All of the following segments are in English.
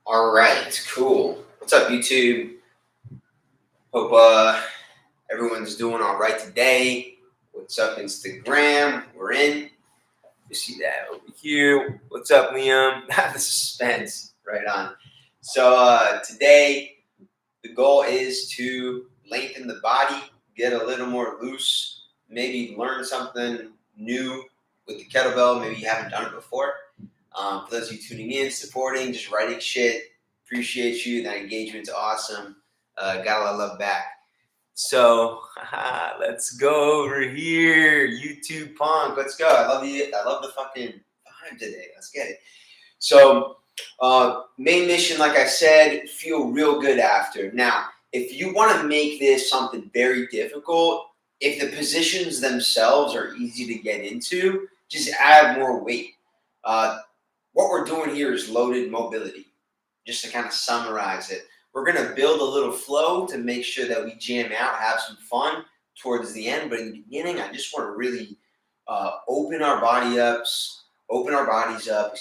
All right, cool. What's up, YouTube? Hope everyone's doing all right today. What's up, Instagram? We're in. You see that over here. What's up, Liam? The suspense. Right on. So today, the goal is to lengthen the body, get a little more loose, maybe learn something new with the kettlebell. Maybe you haven't done it before. For those of you tuning in, supporting, just writing shit, appreciate you. That engagement's awesome. Got a lot of love back. So let's go over here. YouTube Punk, let's go. I love the fucking vibe today. Let's get it. So main mission, like I said, feel real good after. Now, if you want to make this something very difficult, if the positions themselves are easy to get into, just add more weight. What we're doing here is loaded mobility. Just to kind of summarize it, we're going to build a little flow to make sure that we jam out, have some fun towards the end. But in the beginning, I just want to really open our bodies up,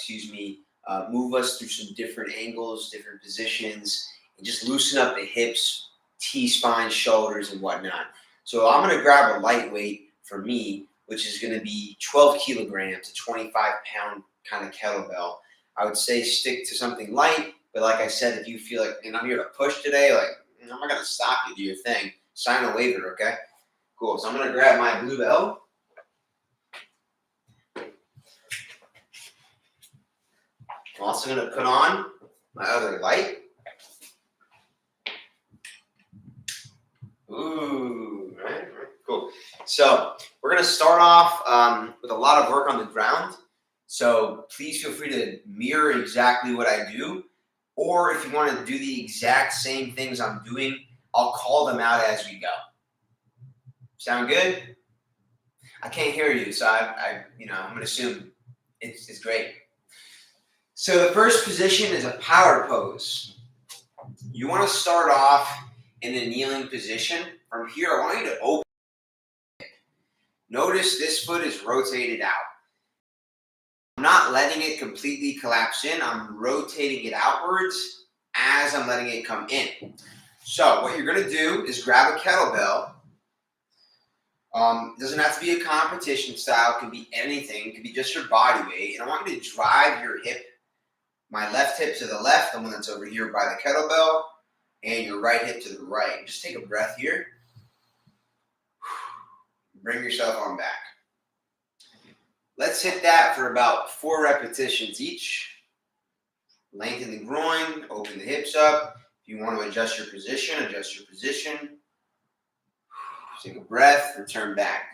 move us through some different angles, different positions, and just loosen up the hips, T-spine, shoulders, and whatnot. So I'm going to grab a lightweight for me, which is going to be 12 kilograms, a 25-pound kind of kettlebell. I would say stick to something light, but like I said, if you feel like, and I'm here to push today, like, I'm not going to stop you, do your thing. Sign a waiver, okay? Cool. So I'm going to grab my blue bell. I'm also going to put on my other light. Ooh, right, cool. So we're going to start off with a lot of work on the ground. So please feel free to mirror exactly what I do. Or if you want to do the exact same things I'm doing, I'll call them out as we go. Sound good? I can't hear you, so I'm going to assume it's great. So the first position is a power pose. You want to start off in a kneeling position. From here, I want you to open. Notice this foot is rotated out. I'm not letting it completely collapse in. I'm rotating it outwards as I'm letting it come in. So what you're going to do is grab a kettlebell. It doesn't have to be a competition style. It can be anything. It can be just your body weight. And I want you to drive your hip, my left hip to the left, the one that's over here by the kettlebell, and your right hip to the right. Just take a breath here. Bring yourself on back. Let's hit that for about 4 repetitions each. Lengthen the groin, open the hips up. If you want to adjust your position, adjust your position. Take a breath, return back.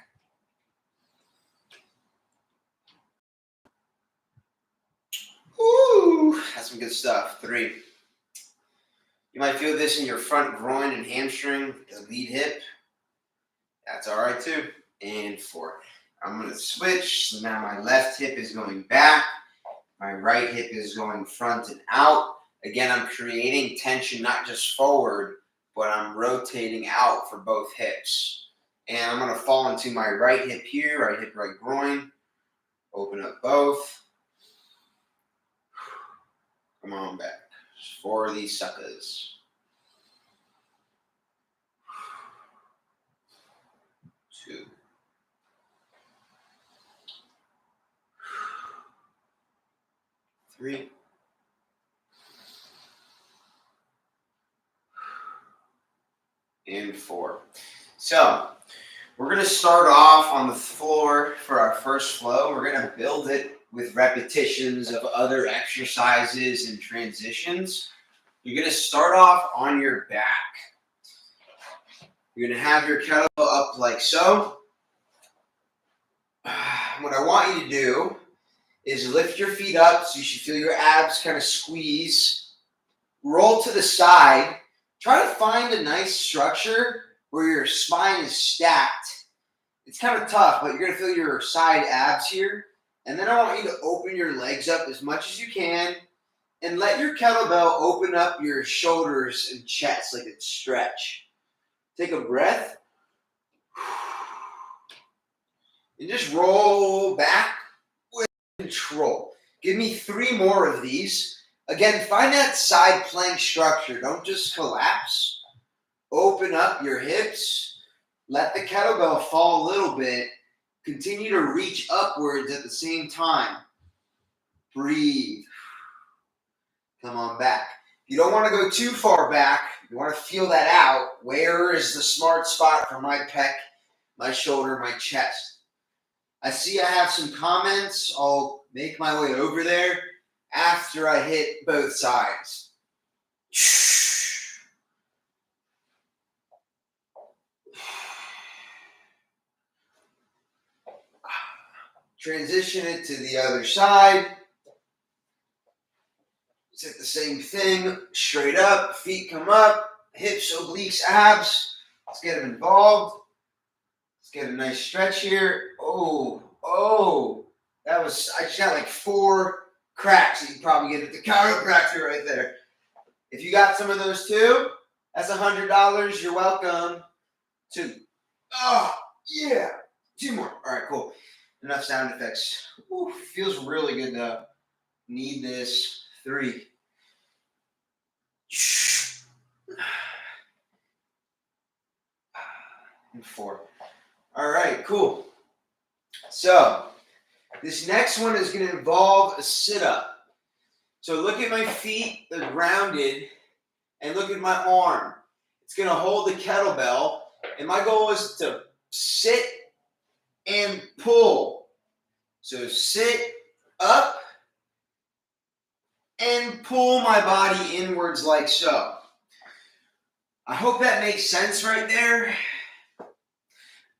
Woo, that's some good stuff. 3. You might feel this in your front groin and hamstring, the lead hip. That's all right too. And 4. I'm going to switch. So now my left hip is going back. My right hip is going front and out. Again, I'm creating tension not just forward, but I'm rotating out for both hips. And I'm going to fall into my right hip here, right hip, right groin. Open up both. Come on back. 4 of these suckers. 2. 3. And 4. So we're going to start off on the floor for our first flow. We're going to build it with repetitions of other exercises and transitions. You're going to start off on your back. You're going to have your kettlebell up like so. What I want you to do is lift your feet up so you should feel your abs kind of squeeze. Roll to the side. Try to find a nice structure where your spine is stacked. It's kind of tough, but you're going to feel your side abs here. And then I want you to open your legs up as much as you can and let your kettlebell open up your shoulders and chest like a stretch. Take a breath. And just roll back with control. Give me 3 more of these. Again, find that side plank structure. Don't just collapse. Open up your hips. Let the kettlebell fall a little bit. Continue to reach upwards at the same time. Breathe. Come on back. You don't want to go too far back. You want to feel that out. Where is the smart spot for my pec, my shoulder, my chest? I see I have some comments. I'll make my way over there after I hit both sides. Transition it to the other side. It's at the same thing. Straight up, feet come up, hips, obliques, abs. Let's get them involved. Let's get a nice stretch here. Oh, that was, I just got like 4 cracks that you probably get at the chiropractor right there. If you got some of those too, that's $100. You're welcome. 2. Oh, yeah. 2 more. All right, cool. Enough sound effects. Ooh, feels really good though. Need this. 3. And 4. All right, cool. So this next one is going to involve a sit-up. So look at my feet, they're grounded, and look at my arm. It's going to hold the kettlebell, and my goal is to sit and pull. So sit up and pull my body inwards like so. I hope that makes sense right there.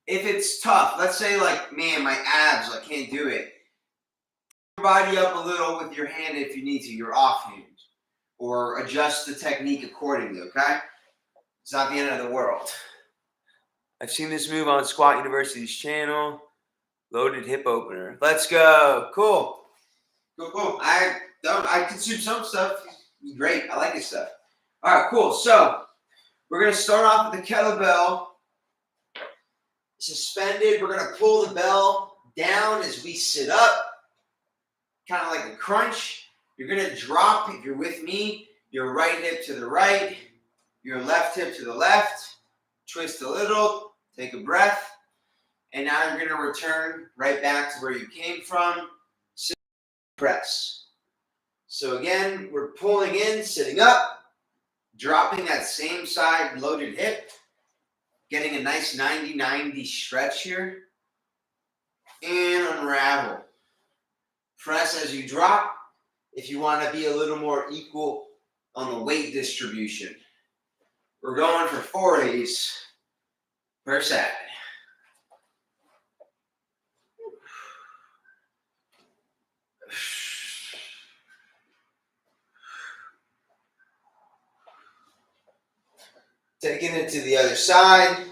If it's tough, let's say like, man, my abs, I can't do it. Your body up a little with your hand if you need to, your offhand. Or adjust the technique accordingly, okay? It's not the end of the world. I've seen this move on Squat University's channel. Loaded hip opener. Let's go. Cool. Cool. I consume some stuff. It's great. I like this stuff. All right, cool. So we're going to start off with the kettlebell suspended. We're going to pull the bell down as we sit up, kind of like a crunch. You're going to drop, if you're with me, your right hip to the right, your left hip to the left, twist a little, take a breath, and now you're going to return right back to where you came from. Sit, press. So again, we're pulling in, sitting up, dropping that same side loaded hip, getting a nice 90-90 stretch here, and unravel. Press as you drop if you want to be a little more equal on the weight distribution. We're going for 4 of these per side. Taking it to the other side,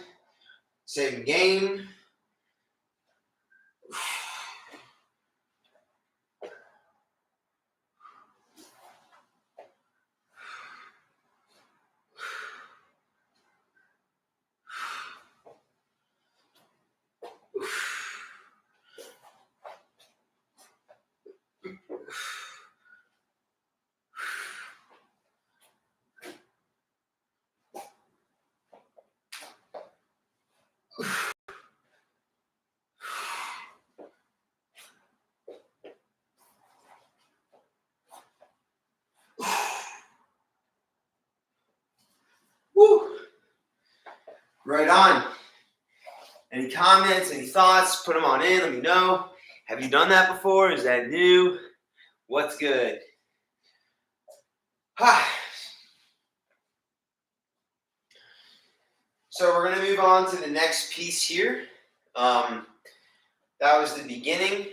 same game. Woo! Right on. Any comments, any thoughts, put them on in, let me know. Have you done that before? Is that new? What's good? So we're going to move on to the next piece here. That was the beginning.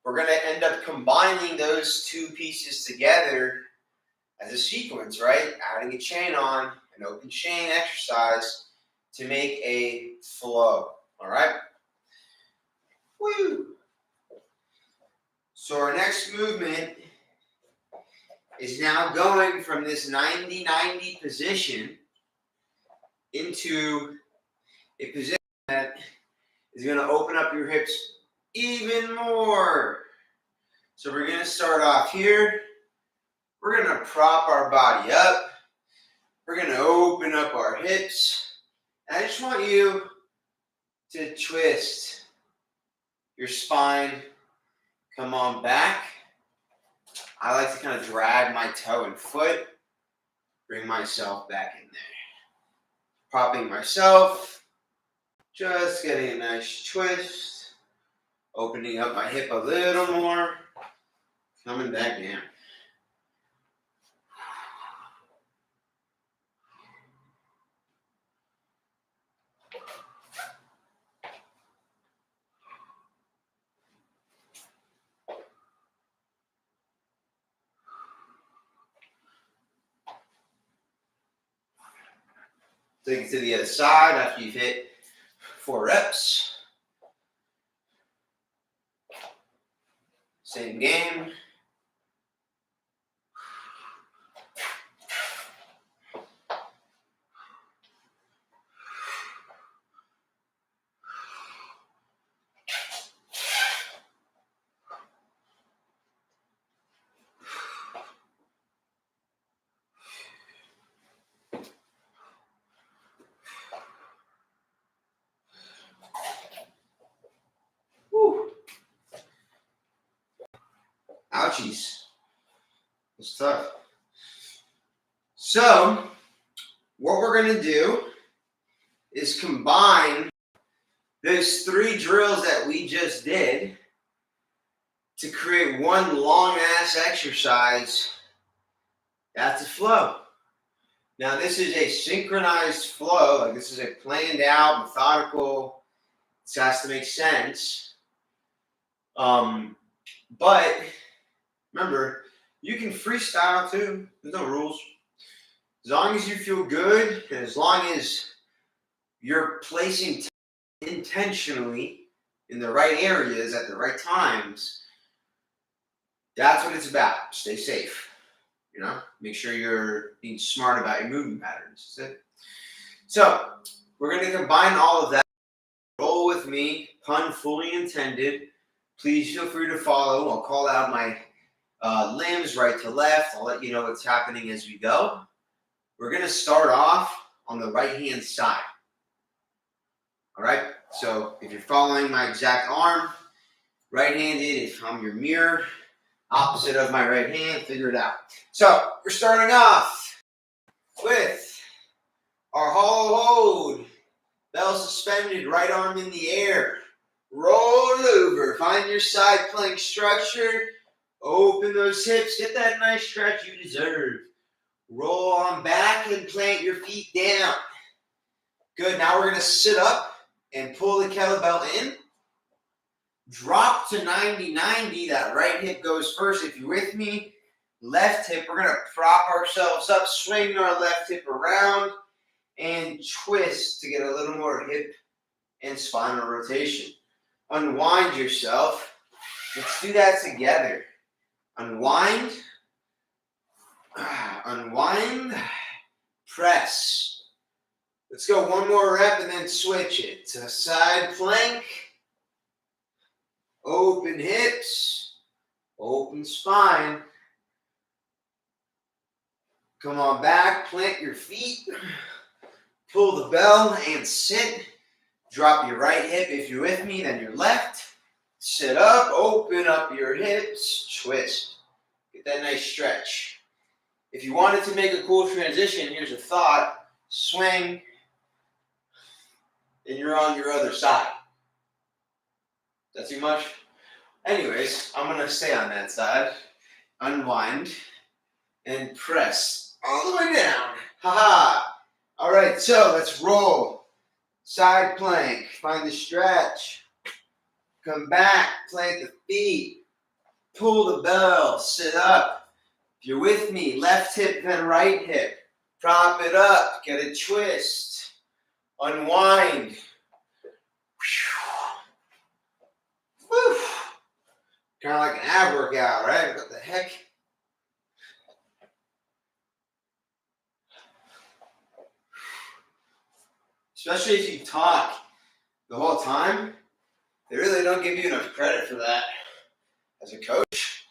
We're going to end up combining those 2 pieces together as a sequence, right? Adding a chain on, an open chain exercise to make a flow. All right? Woo! So our next movement is now going from this 90-90 position into a position that is going to open up your hips even more. So we're going to start off here. We're going to prop our body up. We're going to open up our hips. And I just want you to twist your spine. Come on back. I like to kind of drag my toe and foot. Bring myself back in there. Propping myself. Just getting a nice twist. Opening up my hip a little more. Coming back down. Take it to the other side after you've hit 4 reps. Same game. Whew. Ouchies. It's tough. So, what we're going to do is combine those 3 drills that we just did to create one long-ass exercise that's a flow. Now, this is a synchronized flow. Like, this is a planned out, methodical. This has to make sense. But remember, you can freestyle too. There's no rules. As long as you feel good, and as long as you're placing intentionally in the right areas at the right times, that's what it's about. Stay safe. You know, make sure you're being smart about your movement patterns. That's it. So we're going to combine all of that. Roll with me, pun fully intended. Please feel free to follow. I'll call out my limbs right to left. I'll let you know what's happening as we go. We're going to start off on the right-hand side. All right? So if you're following my exact arm, right-handed, if I'm your mirror, opposite of my right hand, figure it out. So we're starting off with our hollow hold. Bell suspended, right arm in the air. Roll over. Find your side plank structure. Open those hips. Get that nice stretch you deserve. Roll on back and plant your feet down. Good. Now we're going to sit up and pull the kettlebell in. Drop to 90-90. That right hip goes first. If you're with me, left hip, we're going to prop ourselves up, swing our left hip around, and twist to get a little more hip and spinal rotation. Unwind yourself. Let's do that together. Unwind. Unwind. Press. Let's go one more rep and then switch it to side plank. Open hips. Open spine. Come on back. Plant your feet. Pull the bell and sit. Drop your right hip if you're with me, then your left. Sit up, open up your hips, twist. Get that nice stretch. If you wanted to make a cool transition, here's a thought. Swing, and you're on your other side. That too much? Anyways, I'm going to stay on that side. Unwind, and press all the way down. Ha-ha. All right, so let's roll. Side plank, find the stretch. Come back, plant the feet. Pull the bell, sit up. If you're with me, left hip, then right hip. Prop it up, get a twist. Unwind. Kind of like an ab workout, right? What the heck? Especially if you talk the whole time, they really don't give you enough credit for that as a coach.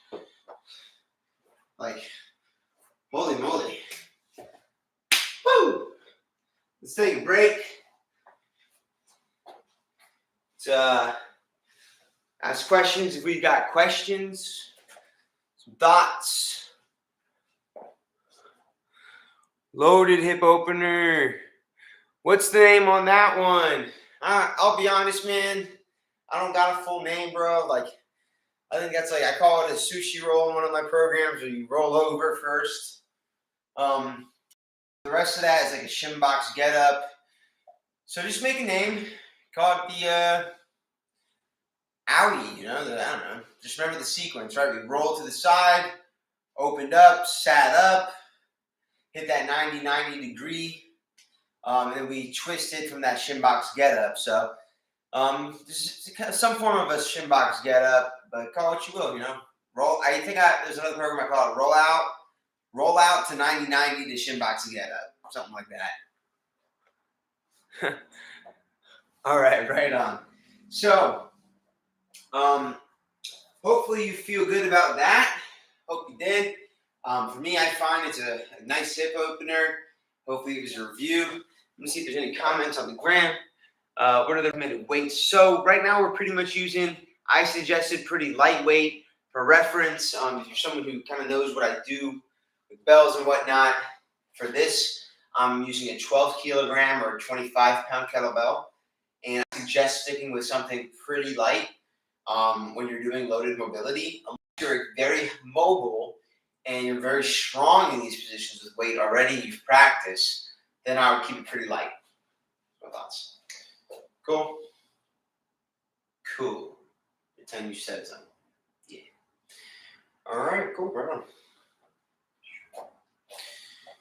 Like, holy moly. Woo! Let's take a break. Let's ask questions if we got questions, some thoughts. Loaded hip opener. What's the name on that one? I'll be honest, man. I don't got a full name, bro. Like, I think that's like, I call it a sushi roll in one of my programs where you roll over first. The rest of that is like a shin box get up. So just make a name. Call it the Audi, I don't know. Just remember the sequence, right? We roll to the side, opened up, sat up, hit that 90 degree, and then we twisted from that shin box get up. So this is some form of a shin box get up, but call it what you will, Roll. There's another program I call it roll out to 90 to shin box get up, something like that. All right, right on. So hopefully you feel good about that. Hope you did. For me, I find it's a nice hip opener. Hopefully it was a review. Let me see if there's any comments on the gram. What are the recommended weights? So right now we're pretty much using, I suggested pretty lightweight for reference. If you're someone who kind of knows what I do with bells and whatnot, for this, I'm using a 12 kilogram or 25-pound kettlebell. And I suggest sticking with something pretty light when you're doing loaded mobility. Unless you're very mobile and you're very strong in these positions with weight already, you've practiced, then I would keep it pretty light. My thoughts. Cool? Cool. Good time you said something. Yeah. All right, cool, right on.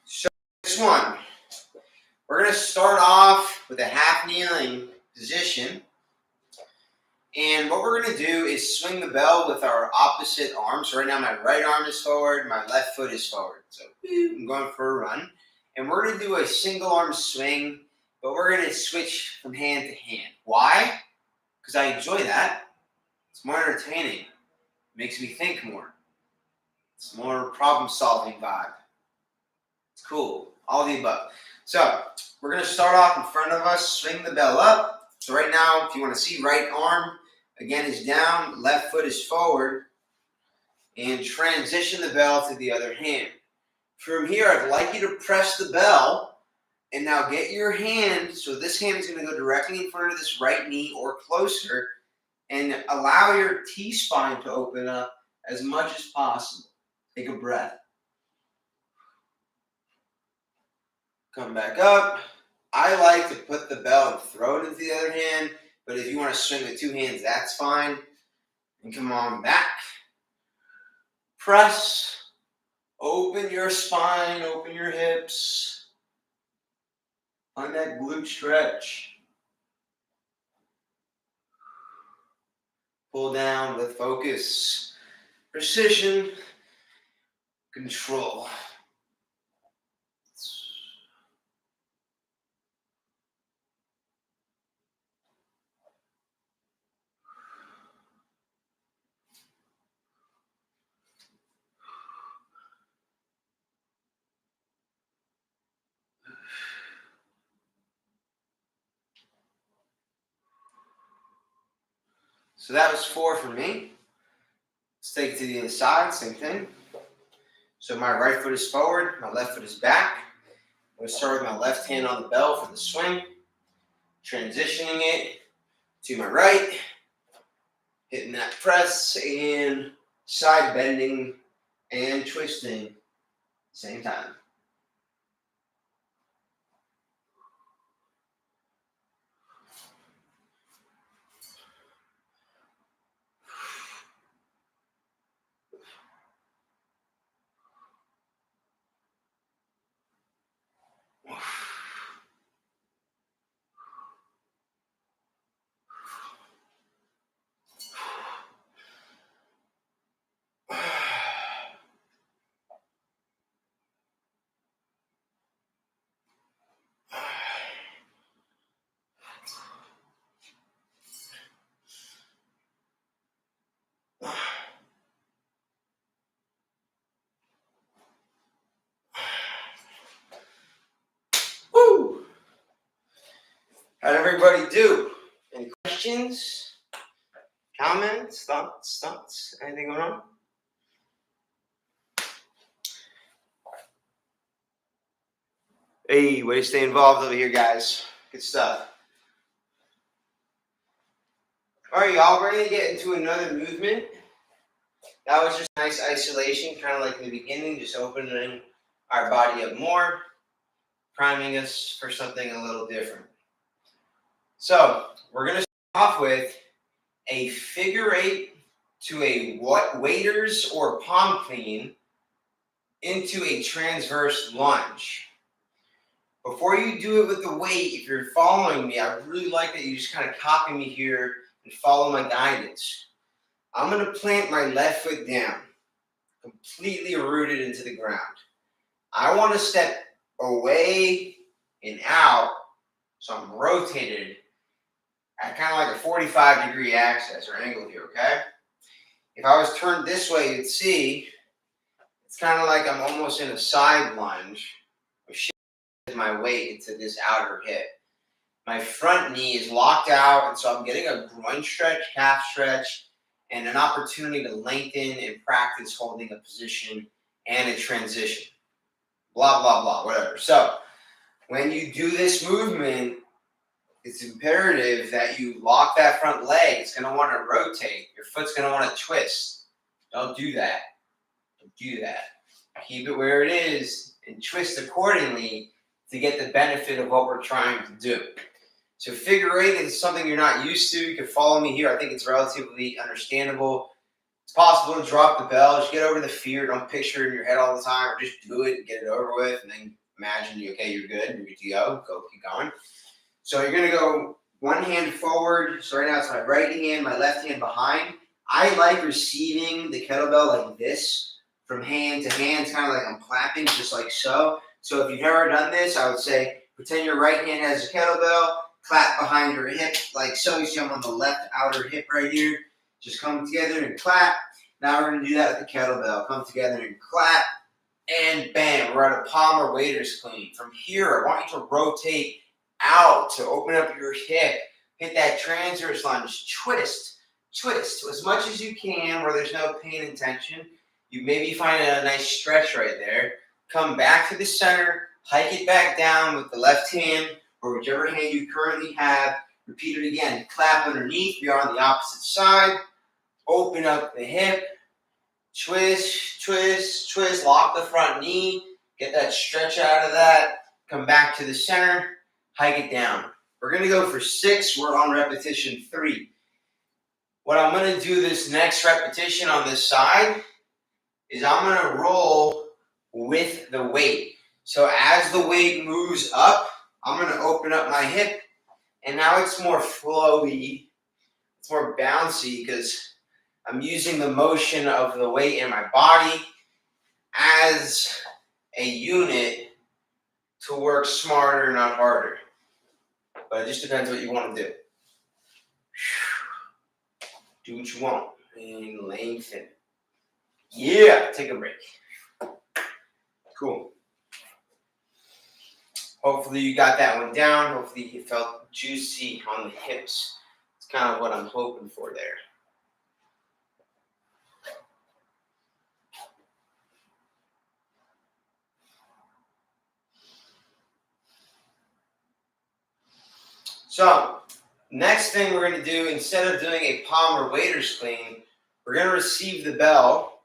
So this one, we're going to start off with a half kneeling position. And what we're going to do is swing the bell with our opposite arm. So right now my right arm is forward, my left foot is forward. So I'm going for a run. And we're going to do a single arm swing, but we're going to switch from hand to hand. Why? Because I enjoy that. It's more entertaining. It makes me think more. It's more problem solving vibe. It's cool. All the above. So we're going to start off in front of us, swing the bell up. So right now, if you want to see, right arm again is down, left foot is forward, and transition the bell to the other hand. From here, I'd like you to press the bell, and now get your hand, so this hand is going to go directly in front of this right knee or closer, and allow your T-spine to open up as much as possible. Take a breath. Come back up. I like to put the bell and throw it into the other hand, but if you want to swing with two hands, that's fine. And come on back. Press. Open your spine, open your hips. Find that glute stretch. Pull down with focus, precision, control. So that was 4 for me. Let's take it to the other side, same thing. So my right foot is forward, my left foot is back. I'm going to start with my left hand on the bell for the swing. Transitioning it to my right. Hitting that press and side bending and twisting same time. How'd everybody do? Any questions, comments, thoughts? Anything going on? Hey, way to stay involved over here, guys. Good stuff. All right, y'all, we're going to get into another movement. That was just nice isolation, kind of like in the beginning, just opening our body up more, priming us for something a little different. So we're going to start off with a figure eight to a waiters or palm clean into a transverse lunge. Before you do it with the weight, if you're following me, I really like that you just kind of copy me here and follow my guidance. I'm going to plant my left foot down, completely rooted into the ground. I want to step away and out, so I'm rotated at kind of like a 45-degree axis or angle here, okay? If I was turned this way, you'd see it's kind of like I'm almost in a side lunge. My weight into this outer hip. My front knee is locked out, and so I'm getting a groin stretch, calf stretch, and an opportunity to lengthen and practice holding a position and a transition. Blah, blah, blah, whatever. So when you do this movement, it's imperative that you lock that front leg. It's going to want to rotate. Your foot's going to want to twist. Don't do that. Don't do that. Keep it where it is and twist accordingly to get the benefit of what we're trying to do. So figure eight is something you're not used to. You can follow me here. I think it's relatively understandable. It's possible to drop the bell. Just get over the fear. Don't picture it in your head all the time, or just do it and get it over with, and then imagine you're good. You're good to go. Keep going. So you're going to go one hand forward. So right now it's my right hand, my left hand behind. I like receiving the kettlebell like this from hand to hand. It's kind of like I'm clapping, just like so. So if you've never done this, I would say pretend your right hand has a kettlebell, clap behind your hip like so. You see I'm on the left outer hip right here. Just come together and clap. Now we're going to do that with the kettlebell. Come together and clap, and bam, we're at a palm or waiter's clean. From here, I want you to rotate out to open up your hip. Hit that transverse lunge. Twist as much as you can where there's no pain and tension. You maybe find a nice stretch right there. Come back to the center, hike it back down with the left hand or whichever hand you currently have. Repeat it again. Clap underneath. You're on the opposite side. Open up the hip. Twist. Lock the front knee. Get that stretch out of that. Come back to the center. Hike it down. We're going to go for 6. We're on repetition 3. What I'm going to do this next repetition on this side is I'm going to roll with the weight. So as the weight moves up, I'm going to open up my hip, and now it's more flowy, it's more bouncy because I'm using the motion of the weight in my body as a unit to work smarter, not harder. But it just depends what you want to do. Do what you want and lengthen. Yeah, take a break. Cool. Hopefully you got that one down. Hopefully you felt juicy on the hips. It's kind of what I'm hoping for there. So, next thing we're going to do, instead of doing a palm or waiter's clean, we're going to receive the bell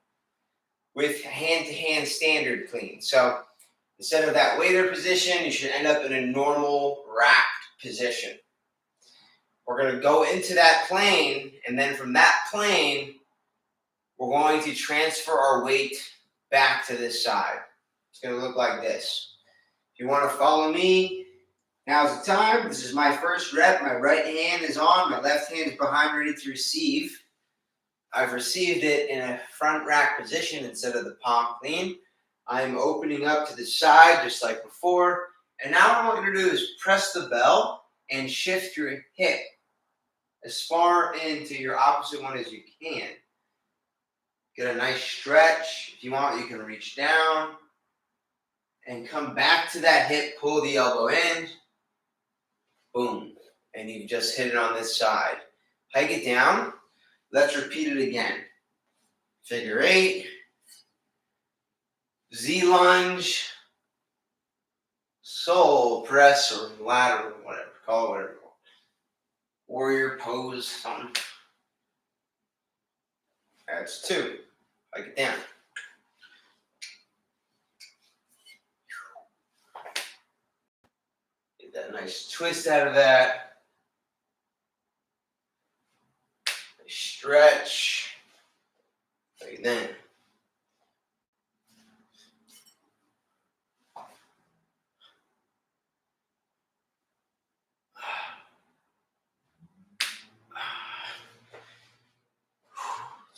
with hand-to-hand standard clean. So, instead of that waiter position, you should end up in a normal racked position. We're going to go into that plane, and then from that plane, we're going to transfer our weight back to this side. It's going to look like this. If you want to follow me, now's the time. This is my first rep. My right hand is on. My left hand is behind, ready to receive. I've received it in a front rack position instead of the palm clean. I'm opening up to the side just like before. And now what I want you to do is press the bell and shift your hip as far into your opposite one as you can. Get a nice stretch. If you want, you can reach down and come back to that hip. Pull the elbow in. Boom. and you've just hit it on this side. Hike it down. Let's repeat it again. Figure 8, Z lunge, soul press or ladder, whatever, call it whatever. Warrior pose, something. That's 2. Hike it down. Get that nice twist out of that. Nice stretch. Hike it down.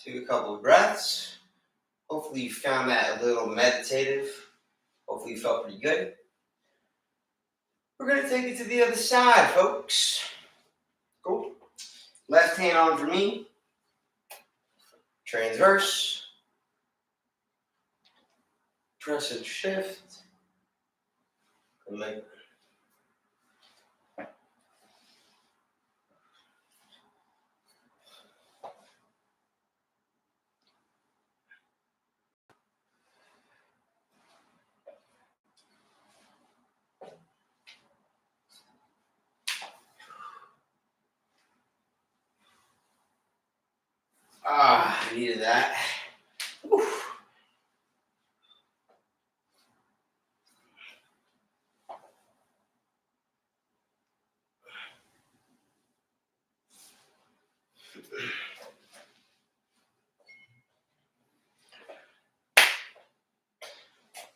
Take a couple of breaths. Hopefully you found that a little meditative. Hopefully you felt pretty good. We're going to take it to the other side, folks. Cool. Left hand on for me. Transverse. Press and shift. And make I needed that. Whew.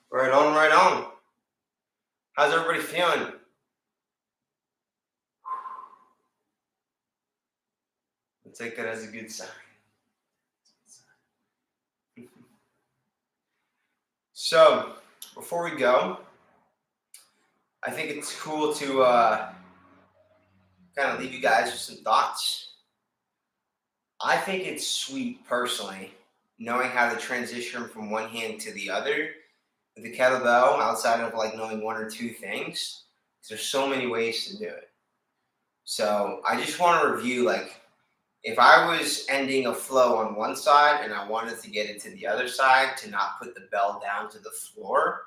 Right on, right on. How's everybody feeling? I'll take that as a good sign. So, before we go, I think it's cool to kind of leave you guys with some thoughts. I think it's sweet, personally, knowing how to transition from one hand to the other with the kettlebell, outside of like knowing 1 or 2 things. There's so many ways to do it. So I just want to review, like, if I was ending a flow on one side and I wanted to get into the other side to not put the bell down to the floor,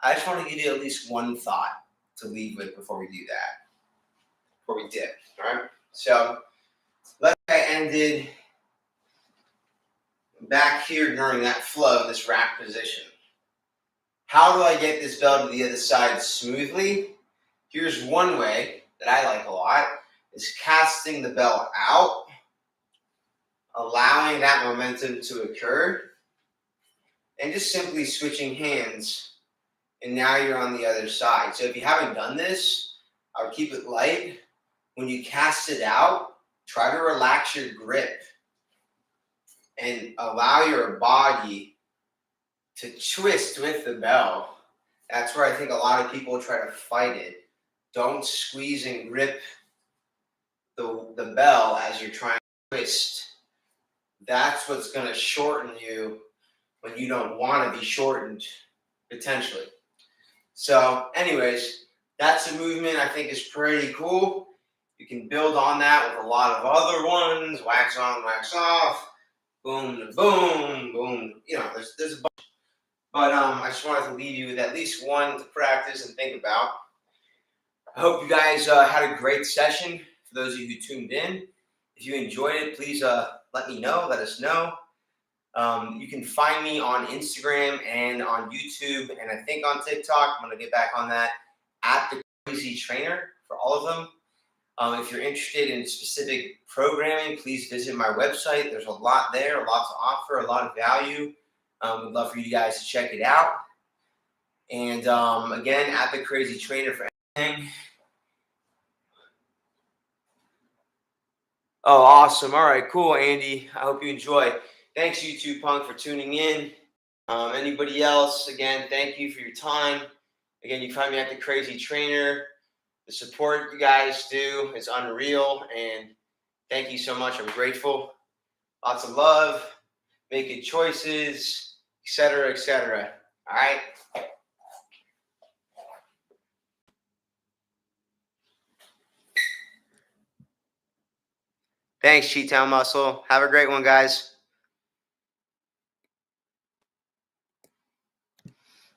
I just want to give you at least one thought to leave with before we do that, before we dip, all right? So let's say I ended back here during that flow, this rack position. How do I get this bell to the other side smoothly? Here's one way that I like a lot, is casting the bell out, allowing that momentum to occur, and just simply switching hands, and now you're on the other side. So if you haven't done this, I would keep it light. When you cast it out, try to relax your grip and allow your body to twist with the bell. That's where I think a lot of people try to fight it. Don't squeeze and grip the bell as you're trying to twist. That's what's going to shorten you when you don't want to be shortened, potentially. So anyways, that's a movement I think is pretty cool. You can build on that with a lot of other ones. Wax on, wax off. Boom, boom, boom. You know, there's a bunch. But I just wanted to leave you with at least one to practice and think about. I hope you guys had a great session. For those of you who tuned in, if you enjoyed it, please let me know. Let us know. You can find me on Instagram and on YouTube, and I think on TikTok. I'm going to get back on that, at the Crazy Trainer, for all of them. If you're interested in specific programming, please visit my website. There's a lot there, a lot to offer, a lot of value. We'd love for you guys to check it out. And again, at the Crazy Trainer for anything. Oh, awesome. All right, cool, Andy. I hope you enjoy. Thanks, YouTube Punk, for tuning in. Anybody else, again, thank you for your time. Again, you can find me at the Crazy Trainer. The support you guys do is unreal, and thank you so much. I'm grateful. Lots of love. Make good choices, etc., etc. All right. Thanks, Chi-Town Muscle. Have a great one, guys.